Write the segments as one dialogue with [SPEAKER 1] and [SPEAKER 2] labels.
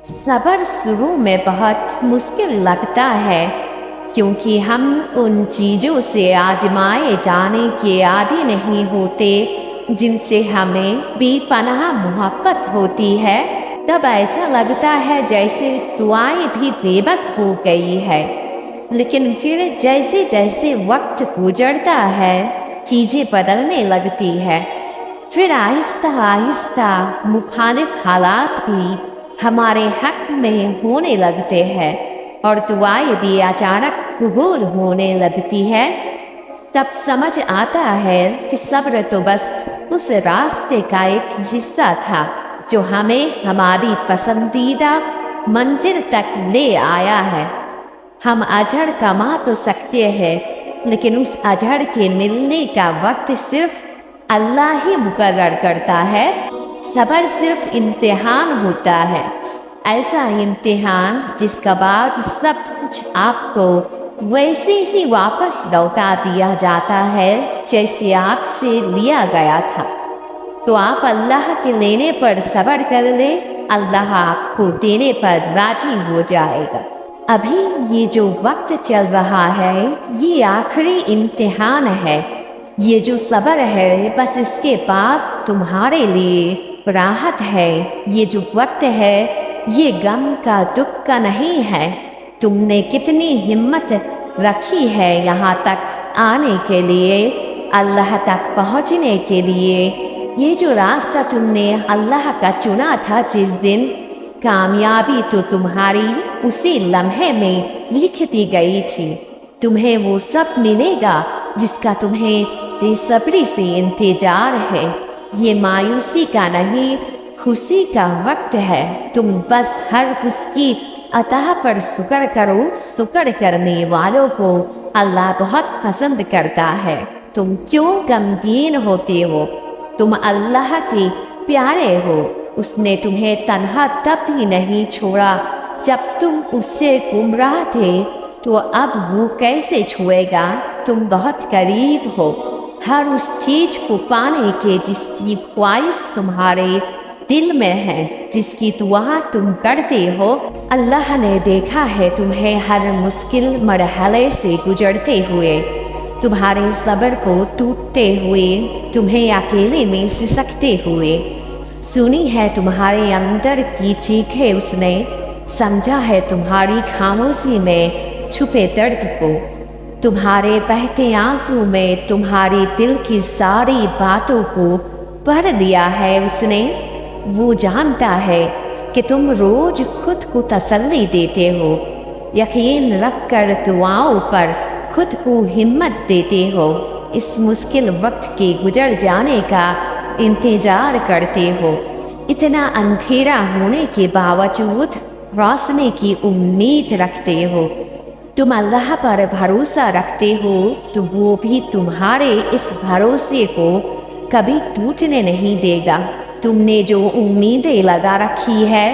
[SPEAKER 1] صبر شروع میں بہت مشکل لگتا ہے کیونکہ ہم ان چیزوں سے آزمائے جانے کے عادی نہیں ہوتے جن سے ہمیں بے پناہ محبت ہوتی ہے۔ تب ایسا لگتا ہے جیسے دعائیں بھی بے بس ہو گئی ہے، لیکن پھر جیسے جیسے وقت گزرتا ہے چیزیں بدلنے لگتی ہے۔ پھر آہستہ آہستہ مخالف حالات بھی ہمارے حق میں ہونے لگتے ہیں اور دعائیں بھی اچانک قبول ہونے لگتی ہے۔ تب سمجھ آتا ہے کہ صبر تو بس اس راستے کا ایک حصہ تھا جو ہمیں ہماری پسندیدہ منزل تک لے آیا ہے۔ ہم اجر کما تو سکتے ہیں، لیکن اس اجر کے ملنے کا وقت صرف اللہ ہی مقرر کرتا ہے۔ صبر صرف امتحان ہوتا ہے، ایسا امتحان جس کا بعد سب کچھ آپ کو ویسے ہی واپس لوٹا دیا جاتا ہے جیسے آپ سے لیا گیا تھا۔ تو آپ اللہ کے لینے پر صبر کر لیں، اللہ آپ کو دینے پر راضی ہو جائے گا۔ ابھی یہ جو وقت چل رہا ہے یہ آخری امتحان ہے۔ یہ جو صبر ہے بس اس کے بعد تمہارے لیے راحت ہے۔ یہ جو وقت ہے یہ غم کا دکھ کا نہیں ہے۔ تم نے کتنی ہمت رکھی ہے یہاں تک آنے کے لیے، اللہ تک پہنچنے کے لیے۔ یہ جو راستہ تم نے اللہ کا چنا تھا جس دن، کامیابی تو تمہاری اسی لمحے میں لکھ دی گئی تھی۔ تمہیں وہ سب ملے گا جس کا تمہیں بے صبری سے انتظار ہے۔ یہ مایوسی کا نہیں، خوشی کا وقت ہے۔ تم بس ہر اس کی عطا پر شکر کرو۔ شکر کرنے والوں کو اللہ بہت پسند کرتا ہے۔ تم کیوں غمگین ہوتے ہو؟ تم اللہ کے پیارے ہو۔ اس نے تمہیں تنہا تب ہی نہیں چھوڑا جب تم اس سے گمراہ تھے، تو اب وہ کیسے چھوڑے گا؟ تم بہت قریب ہو ہر اس چیز کو پانے کے جس کی خواہش تمہارے دل میں ہے، جس کی دعا تم کرتے ہو۔ اللہ نے دیکھا ہے تمہیں ہر مشکل مرحلے سے گزرتے ہوئے، تمہارے صبر کو ٹوٹتے ہوئے، تمہیں اکیلے میں سسکتے ہوئے۔ سنی ہے تمہارے اندر کی چیخیں اس نے، سمجھا ہے تمہاری خاموشی میں چھپے درد کو۔ تمہارے بہتے آنسو میں تمہاری دل کی ساری باتوں کو پڑھ لیا ہے اس نے۔ وہ جانتا ہے کہ تم روز خود کو تسلی دیتے ہو، یقین رکھ کر دعاؤں پر خود کو ہمت دیتے ہو، اس مشکل وقت کے گزر جانے کا انتظار کرتے ہو۔ اتنا اندھیرا ہونے کے باوجود روشنی کی امید رکھتے ہو۔ تم اللہ پر بھروسہ رکھتے ہو تو وہ بھی تمہارے اس بھروسے کو کبھی ٹوٹنے نہیں دے گا۔ تم نے جو امیدیں لگا رکھی ہے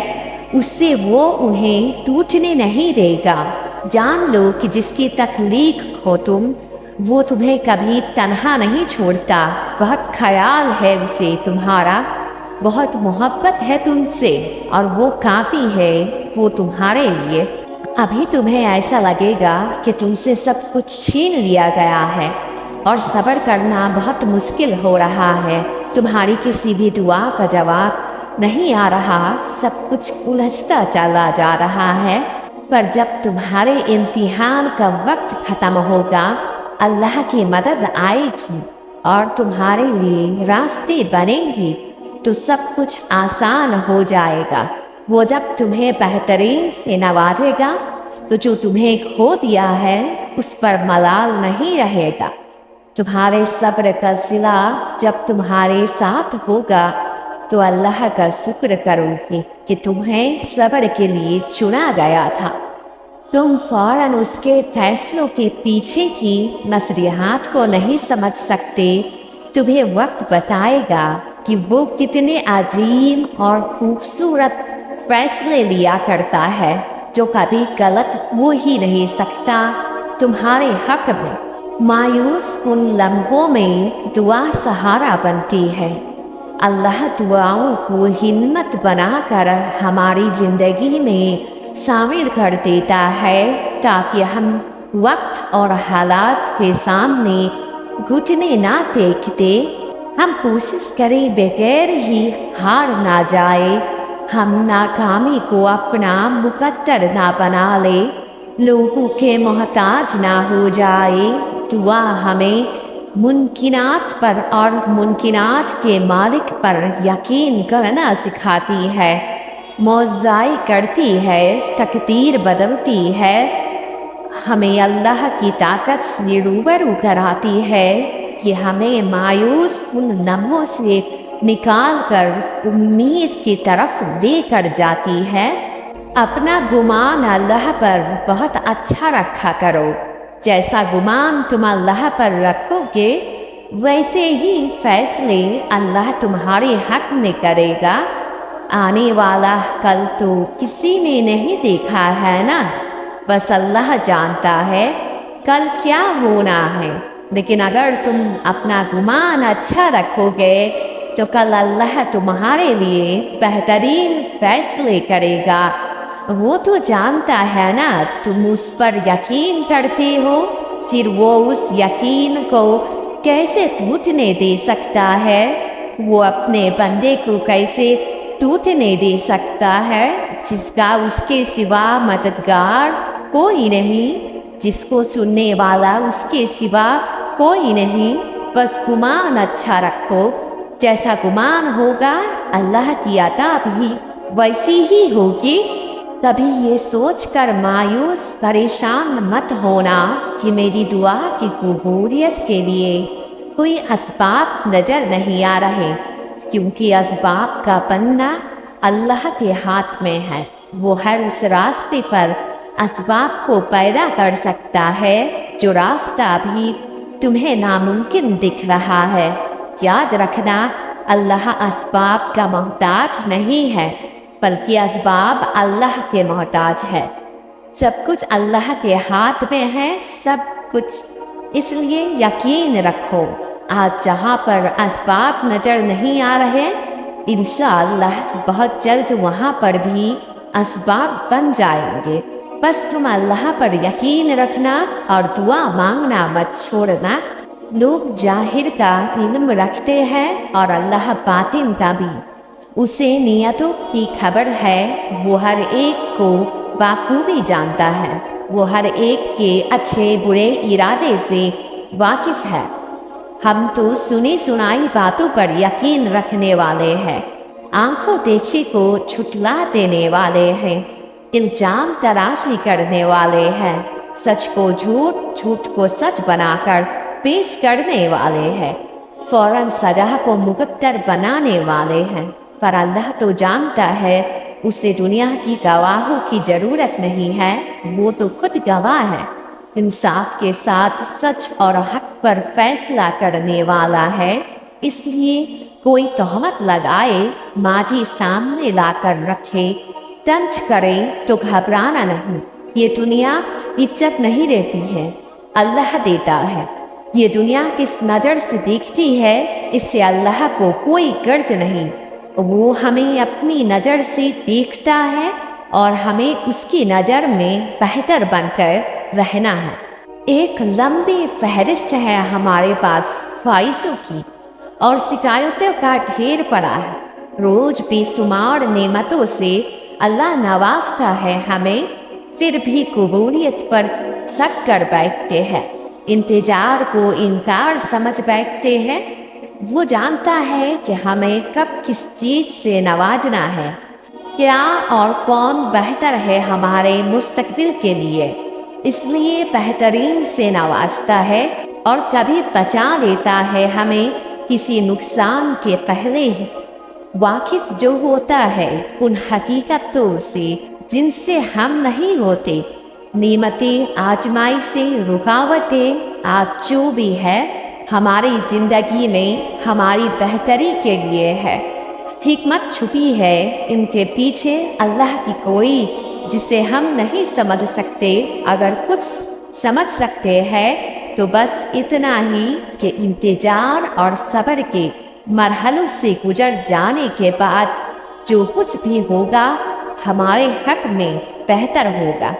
[SPEAKER 1] اس سے وہ انہیں ٹوٹنے نہیں دے گا۔ جان لو کہ جس کی تخلیق ہو تم، وہ تمہیں کبھی تنہا نہیں چھوڑتا۔ بہت خیال ہے اسے تمہارا، بہت محبت ہے تم سے، اور وہ کافی ہے وہ تمہارے لیے۔ ابھی تمہیں ایسا لگے گا کہ تم سے سب کچھ چھین لیا گیا ہے اور صبر کرنا بہت مشکل ہو رہا ہے۔ تمہاری کسی بھی دعا کا جواب نہیں آ رہا، سب کچھ الجھتا چلا جا رہا ہے۔ پر جب تمہارے امتحان کا وقت ختم ہوگا، اللہ کی مدد آئے گی اور تمہارے لیے راستے بنیں گی، تو سب کچھ آسان ہو جائے گا۔ وہ جب تمہیں بہترین سے نوازے گا تو جو تمہیں کھو دیا ہے اس پر ملال نہیں رہے گا۔ تمہارے صبر کا صلہ جب تمہارے ساتھ ہوگا تو اللہ کا شکر کرو گے کہ تمہیں صبر کے لیے چنا گیا تھا۔ تم فوراً اس کے فیصلوں کے پیچھے کی نظریات کو نہیں سمجھ سکتے۔ تمہیں وقت بتائے گا کہ وہ کتنے عظیم اور خوبصورت فیصلے لیا کرتا ہے جو کبھی غلط ہو ہی نہیں سکتا تمہارے حق میں۔ مایوس ان لمحوں میں دعا سہارا بنتی ہے۔ अल्लाह दुआओं को हिम्मत बनाकर हमारी ज़िंदगी में शामिल कर देता है ताकि हम वक्त और हालात के सामने घुटने ना देखते, हम कोशिश करें बगैर ही हार ना जाए, हम नाकामी को अपना मुकद्दर ना बना ले, लोगों के मोहताज ना हो जाए। दुआ हमें मुमकिनात पर और मुमकिनात के मालिक पर यकीन करना सिखाती है, मौज़ाई करती है, तकदीर बदलती है, हमें अल्लाह की ताकत से रूबरू कराती है कि हमें मायूस उन लम्हों से निकाल कर उम्मीद की तरफ लेकर जाती है। अपना गुमान अल्लाह पर बहुत अच्छा रखा करो, जैसा गुमान तुम अल्लाह पर रखोगे वैसे ही फैसले अल्लाह तुम्हारे हक में करेगा। आने वाला कल तो किसी ने नहीं देखा है ना, बस अल्लाह जानता है कल क्या होना है। लेकिन अगर तुम अपना गुमान अच्छा रखोगे तो कल अल्लाह तुम्हारे लिए बेहतरीन फैसले करेगा। वो तो जानता है ना तुम उस पर यकीन करते हो, फिर वो उस यकीन को कैसे टूटने दे सकता है? वो अपने बंदे को कैसे टूटने दे सकता है जिसका उसके सिवा मददगार कोई नहीं, जिसको सुनने वाला उसके सिवा कोई नहीं। बस गुमान अच्छा रखो, जैसा गुमान होगा अल्लाह की अता भी वैसी ही होगी। कभी ये सोचकर मायूस परेशान मत होना कि मेरी दुआ की कबूलियत के लिए कोई असबाब नज़र नहीं आ रहे, क्योंकि असबाब का पन्ना अल्लाह के हाथ में है। वो हर उस रास्ते पर असबाब को पैदा कर सकता है जो रास्ता अभी तुम्हें नामुमकिन दिख रहा है। याद रखना, अल्लाह असबाब का मोहताज नहीं है, बल्कि असबाब अल्लाह के मोहताज है। सब कुछ अल्लाह के हाथ में है, सब कुछ। इसलिए यकीन रखो, आज जहाँ पर असबाब नज़र नहीं आ रहे, इंशाअल्लाह बहुत जल्द वहाँ पर भी असबाब बन जाएंगे। बस तुम अल्लाह पर यकीन रखना और दुआ मांगना मत छोड़ना। लोग जाहिर का इल्म रखते हैं और अल्लाह बातिन का भी। उसे नियतों की खबर है, वो हर एक को बाखूबी जानता है, वो हर एक के अच्छे बुरे इरादे से वाकिफ है। हम तो सुनी सुनाई बातों पर यकीन रखने वाले हैं, आंखों देखी को छुटला देने वाले हैं, इल्जाम तराशी करने वाले हैं, सच को झूठ, झूठ को सच बनाकर पेश करने वाले हैं, फौरन सजा को मुकद्दर बनाने वाले हैं। पर अल्लाह तो जानता है उसे दुनिया की गवाहों की ज़रूरत नहीं है, वो तो खुद गवाह है। इंसाफ के साथ सच और हक पर फैसला करने वाला है। इसलिए कोई तोहमत लगाए, माजी सामने लाकर रखे, तंज करे तो घबराना नहीं। ये दुनिया इज्जत नहीं देती है, अल्लाह देता है। ये दुनिया किस नज़र से देखती है, इससे अल्लाह को कोई गर्ज नहीं। वो हमें अपनी नज़र से देखता है और हमें उसकी नज़र में बेहतर बनकर रहना है। एक लंबी फहरिस्त है हमारे पास ख्वाहिशों की और शिकायतों का ढेर पड़ा है। रोज़ बेशुमार नेमतों से अल्लाह नवाजता है हमें, फिर भी कबूलियत पर शक कर बैठते हैं, इंतजार को इनकार समझ बैठते हैं। वो जानता है कि हमें कब किस चीज़ से नवाजना है, क्या और कौन बेहतर है हमारे मुस्तकबिल के लिए, इसलिए बेहतरीन से नवाजता है और कभी बचा लेता है हमें किसी नुकसान के पहले ही। वाकिफ जो होता है उन हकीकतों से जिनसे हम नहीं होते। नेमतें, आजमाइशें, रुकावटें आज जो भी है हमारी ज़िंदगी में हमारी बेहतरी के लिए है। हिकमत छुपी है इनके पीछे अल्लाह की कोई, जिसे हम नहीं समझ सकते। अगर कुछ समझ सकते हैं तो बस इतना ही कि इंतजार और सब्र के مرحلوں سے گزر جانے کے بعد جو کچھ بھی ہوگا ہمارے حق میں بہتر ہوگا۔